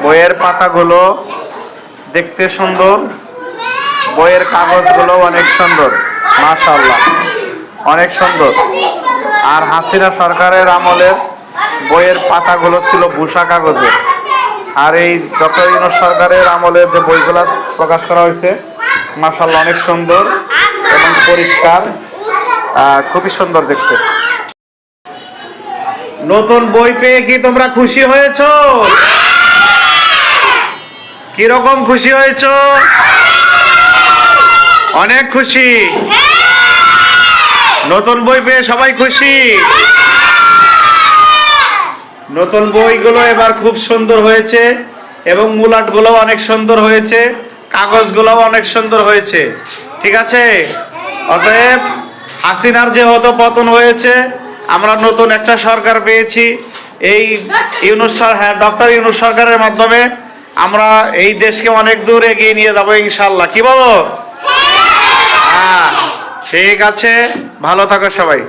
বইয়ের পাতাগুলো দেখতে সুন্দর, বইয়ের কাগজগুলো অনেক সুন্দর, মাশাআল্লাহ অনেক সুন্দর। আর হাসিনা সরকারের আমলের বইয়ের পাতাগুলো ছিল ভূষা কাগজের, আর এই ডক্টর ইউনূস সরকারের আমলের যে বইগুলো প্রকাশ করা হয়েছে মাশাআল্লাহ অনেক সুন্দর এবং পরিষ্কার, খুবই সুন্দর দেখতে। নতুন বই পেয়ে কি তোমরা খুশি হয়েছো? কিরকম খুশি হয়েছো? অনেক খুশি। নতুন বই পেয়ে সবাই খুশি। নতুন বইগুলো এবার খুব সুন্দর হয়েছে এবং মূলাটগুলো অনেক সুন্দর হয়েছে, কাগজগুলো অনেক সুন্দর হয়েছে। ঠিক আছে, অতএব হাসিনার যেহেতু পতন হয়েছে, আমরা নতুন একটা সরকার পেয়েছি। এই ডক্টর ইউনূস সরকারের মাধ্যমে আমরা এই দেশকে অনেক দূর এগিয়ে নিয়ে যাবো ইনশাআল্লাহ। কি বলো? হ্যাঁ, ঠিক আছে, ভালো থাকো সবাই।